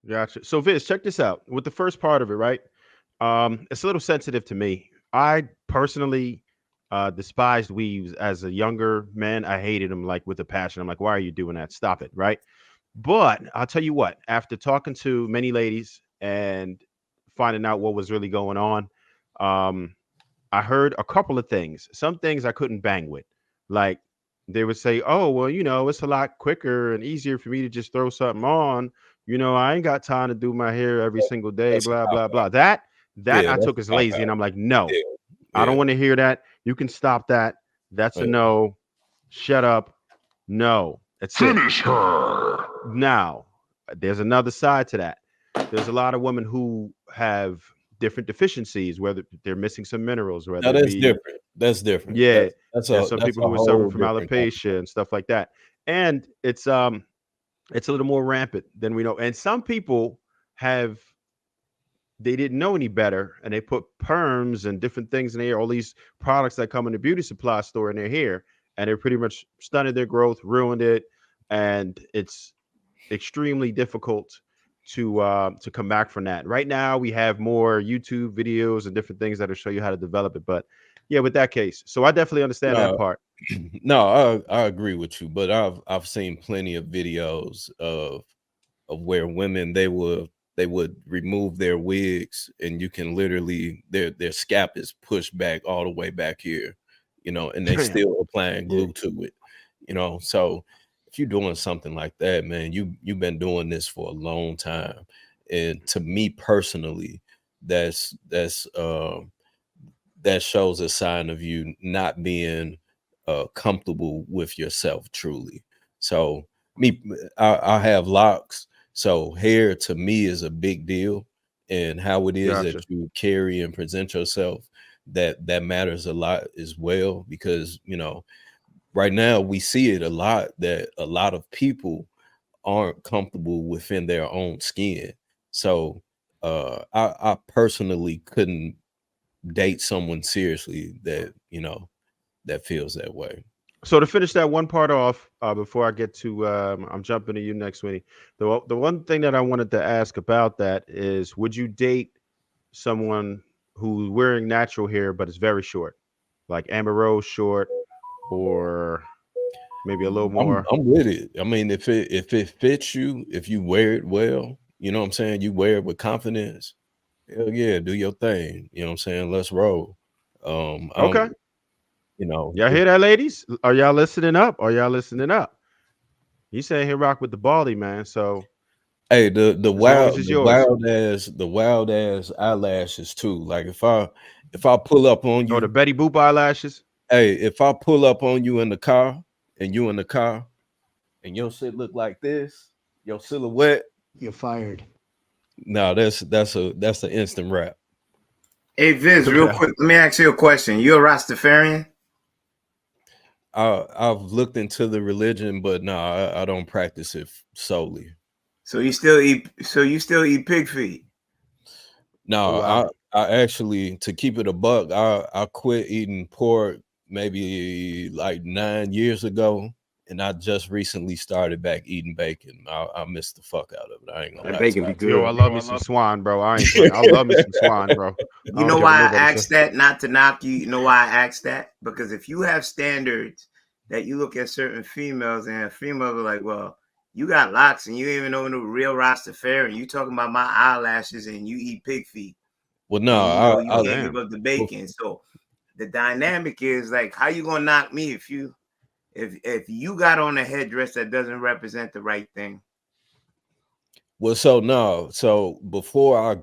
Gotcha. So Viz, check this out. With the first part of it, right? It's a little sensitive to me. I personally despised weaves as a younger man. I hated them like with a passion. I'm like, why are you doing that? Stop it, right? But I'll tell you what, after talking to many ladies and finding out what was really going on, um, I heard a couple of things. Some things I couldn't bang with. Like they would say, "Oh, well, it's a lot quicker and easier for me to just throw something on. I ain't got time to do my hair every single day, That's a blah cop blah out. blah." That Yeah, I that's took a as cop lazy and out. I'm like, "No. Yeah, I don't yeah, want to hear that. You can stop that. That's a yeah. no. Shut up. No. That's it." Finish her. Now, there's another side to that. There's a lot of women who have different deficiencies, whether they're missing some minerals, No, whether it that's be, different. That's different. yeah, there's some That's people a who are suffering whole from different alopecia and stuff like that. And it's a little more rampant than we know. And some people have they didn't know any better and they put perms and different things in their hair, all these products that come in the beauty supply store in their hair, and they pretty much stunted their growth, ruined it, and it's extremely difficult to come back from that. Right now, we have more YouTube videos and different things that'll show you how to develop it. But yeah, with that case, so I definitely understand that no, part. no, I agree with you, but I've seen plenty of videos of where women they would remove their wigs and you can literally their scalp is pushed back all the way back here, and they Damn. still applying Yeah. glue to it, So if you're doing something like that, man, you've been doing this for a long time, and to me personally, that's that shows a sign of you not being comfortable with yourself truly. So me, I have locks, so hair to me is a big deal, and how it is that Gotcha. you carry and present yourself, that matters a lot as well, because right now we see it a lot that a lot of people aren't comfortable within their own skin. So I personally couldn't date someone seriously that feels that way. So to finish that one part off, before I get to, I'm jumping to you next, Winnie. The one thing that I wanted to ask about that is, would you date someone who's wearing natural hair but it's very short, like Amber Rose short, or maybe a little more? I'm with it. I mean, if it fits you, if you wear it well, you know what I'm saying? You wear it with confidence. Hell yeah, do your thing. You know what I'm saying? Let's roll. I don't, Okay, y'all if hear that, ladies? Are y'all listening up? Are y'all listening up? You saying he rock with the baldy man, so hey the as long as wild it's the yours. wild ass eyelashes too. Like if I pull up on Or the you, Betty Boop eyelashes. hey, if I pull up on you in the car and you in the car and your shit look like this, your silhouette. You're fired. No, that's an instant rap. Hey Vince, real Okay. quick, let me ask you a question. You a Rastafarian? I've looked into the religion, but no, I don't practice it solely. So you still eat pig feet? Oh No, wow. I actually, to keep it a buck, I quit eating pork maybe like 9 years ago, and I just recently started back eating bacon. I missed the fuck out of it. I ain't gonna That lie bacon to be Yo, I good. love me some swine, bro. I ain't playing. I love me some swine, bro. I You don't know care what why nobody I say. asked that? Not to knock you. You know why I asked that? Because if you have standards that you look at certain females and females are like, well, you got locks and you ain't even know no real Rastafarian. You talking about my eyelashes and you eat pig feet Well, no, and you Oh I can't give damn. up the well, bacon. So the dynamic is like, how you gonna knock me if you got on a headdress that doesn't represent the right thing? so no, so before I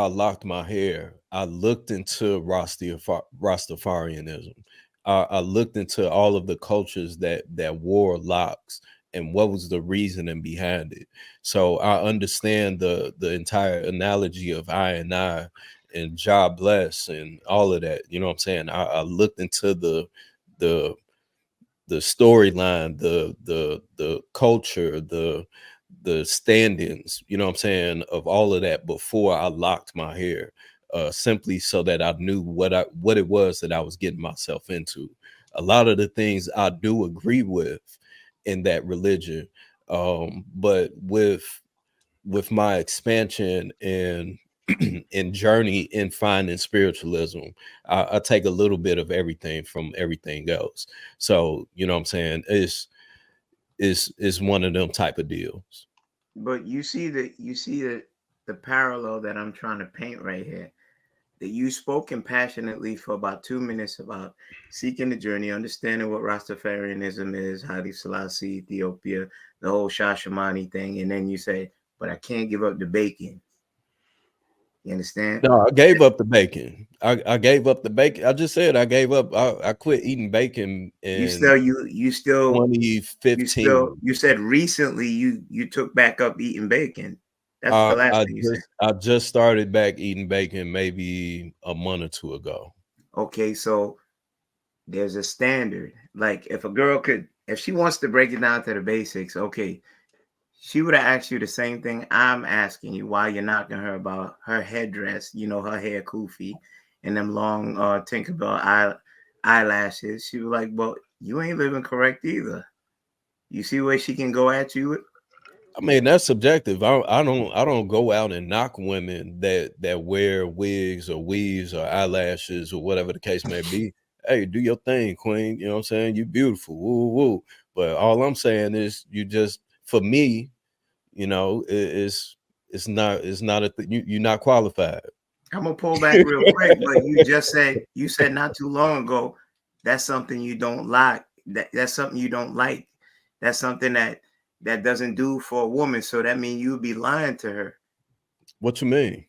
locked my hair, I looked into Rastafarianism. I looked into all of the cultures that wore locks and what was the reasoning behind it. So I understand the entire analogy of I and God bless and all of that. You know what I'm saying? I looked into the the storyline, the culture, the standings, you know what I'm saying, of all of that before I locked my hair, simply so that I knew what it was that I was getting myself into. A lot of the things I do agree with in that religion, but with with my expansion and and journey in finding spiritualism, I take a little bit of everything from everything else. So you know what I'm saying, is one of them type of deals. But you see the parallel that I'm trying to paint right here. That you spoke compassionately for about 2 minutes about seeking the journey, understanding what Rastafarianism is, Haile Selassie, Ethiopia, the whole Shashamani thing, and then you say, "But I can't give up the bacon." You understand? No, I gave up the bacon. I gave up the bacon. I just said I gave up. I quit eating bacon You in still you still 2015. you said recently you took back up eating bacon. That's the last thing you said. I just started back eating bacon maybe a month or two ago. Okay, so there's a standard. Like if she wants to break it down to the basics, okay, she would have asked you the same thing I'm asking you while you're knocking her about her headdress, her hair kufi and them long Tinkerbell eyelashes. She was like, well, you ain't living correct either. You see where she can go at you with? I mean, that's subjective. I don't go out and knock women that wear wigs or weaves or eyelashes or whatever the case may be. Hey, do your thing, queen. You know what I'm saying? You beautiful. Woo woo. But all I'm saying is you just, for me, it's not you're not qualified. I'm gonna pull back real quick, but you said not too long ago that's something you don't like. That's something you don't like. That's something that doesn't do for a woman. So that means you'd be lying to her What you mean?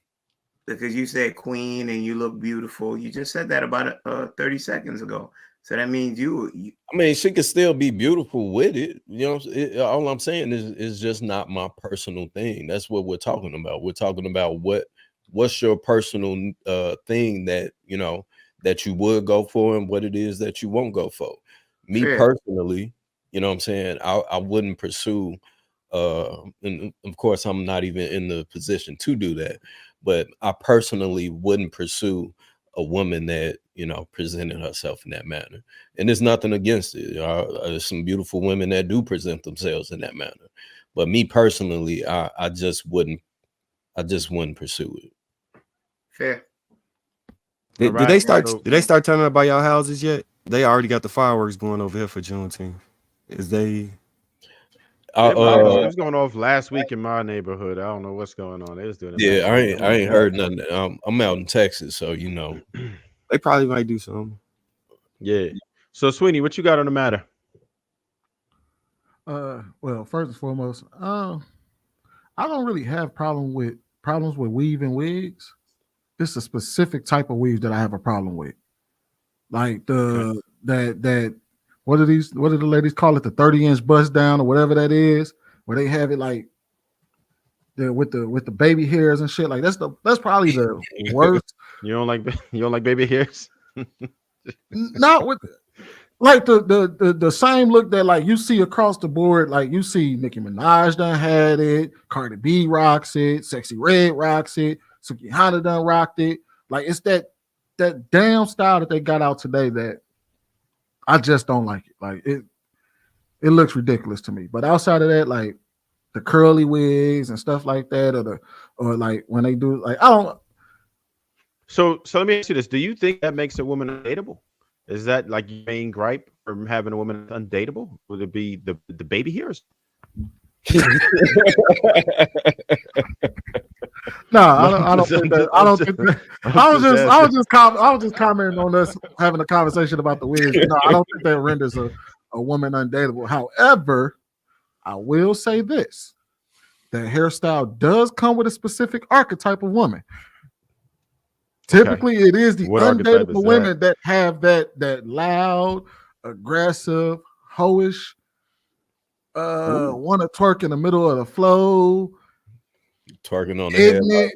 because you said queen and you look beautiful. You just said that about 30 seconds ago. So that means you I mean, she could still be beautiful with it. All I'm saying is just not my personal thing. That's what we're talking about. We're talking about what's your personal thing that that you would go for and what it is that you won't go for. Me fair. personally, you know what I'm saying? I wouldn't pursue and of course I'm not even in the position to do that, but I personally wouldn't pursue a woman that presented herself in that manner. And there's nothing against it. There's some beautiful women that do present themselves in that manner, but me personally, I just wouldn't pursue it. Fair. All Did right. they start? So Did they start turning up by y'all houses yet? They already got the fireworks going over here for Juneteenth. Is they? it Uh, was going off last week in my neighborhood. I don't know what's going on. They was doing it yeah, last week. I ain't heard nothing. I'm out in Texas, so They probably might do something. Yeah. So Sweeney, what you got on the matter? Well, first and foremost, I don't really have problems with weaving wigs. It's a specific type of weave that I have a problem with. Like Okay. that what do the ladies call it? The 30-inch bust down or whatever that is, where they have it like with the baby hairs and shit. Like that's probably the worst. You don't like baby hairs? Not with like the same look that like you see across the board. Like you see Nicki Minaj done had it, Cardi B rocks it, Sexy Red rocks it, Suki Hana done rocked it. Like it's that damn style that they got out today that I just don't like it. Like it looks ridiculous to me. But outside of that, like the curly wigs and stuff like that, or like when they do like I don't. So let me ask you this: do you think that makes a woman undateable? Is that like your main gripe from having a woman undateable? Would it be the baby hairs? No, I don't think that. I don't think that. I was just commenting on us having a conversation about the wigs. No, I don't think that renders a woman undateable. However, I will say this: that hairstyle does come with a specific archetype of woman. Typically, it is the What archetype is undateable women that have that loud, aggressive, hoish, want to twerk in the middle of the flow, twerking on the head. ignorant.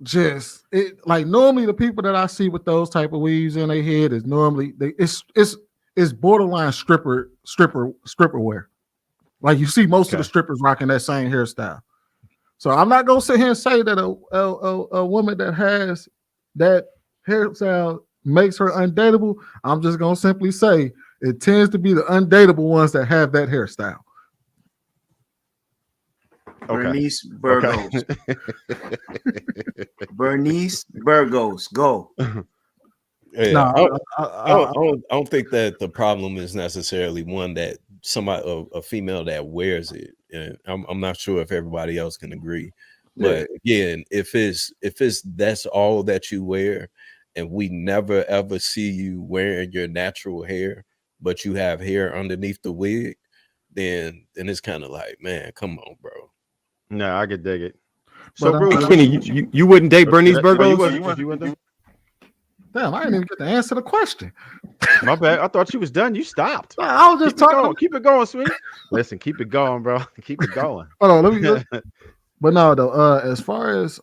Just it like normally the people that I see with those type of weaves in their head is normally it's borderline stripper wear. Like you see most of the strippers rocking that same hairstyle. So I'm not gonna sit here and say that a woman that has that hairstyle makes her undateable. I'm just gonna simply say it tends to be the undateable ones that have that hairstyle. Okay. Bernice Burgos. Bernice Burgos. Go. Yeah, No, I don't think that the problem is necessarily one that somebody, a female that wears it. And I'm not sure if everybody else can agree. But again, if it's that's all that you wear, and we never ever see you wearing your natural hair, but you have hair underneath the wig, then it's kind of like, man, come on, bro. No, I could dig it. So, But, Bruce, Kenny, you wouldn't date Bernice Oh, Burgos? you went there? damn, I didn't even get to answer the question. My bad. I thought you was done. You stopped. I was just Keep it talking. going. Keep it going, sweetie. Listen, keep it going, bro. Keep it going. Hold on, let me. But no, though, as far as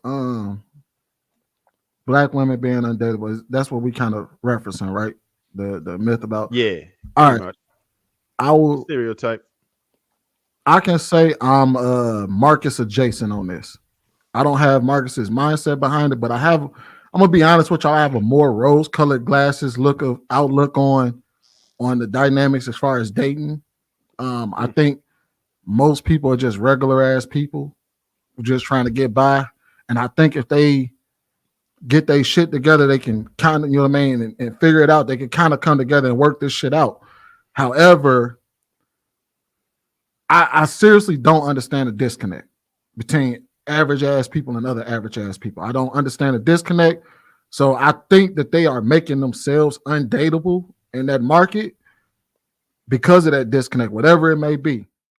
black women being undateable, that's what we kind of referencing, right? The myth about. Yeah. All pretty right. much. I will. Stereotype. I can say I'm Marcus adjacent on this. I don't have Marcus's mindset behind it, but I'm gonna be honest with y'all. I have a more rose-colored glasses outlook on the dynamics as far as dating. I think most people are just regular ass people just trying to get by. And I think if they get their shit together, they can kind of, you know what I mean, and figure it out. They can kind of come together and work this shit out. However, I seriously don't understand the disconnect between average ass people and other average ass people. I don't understand the disconnect. So I think that they are making themselves undateable in that market because of that disconnect, whatever it may be.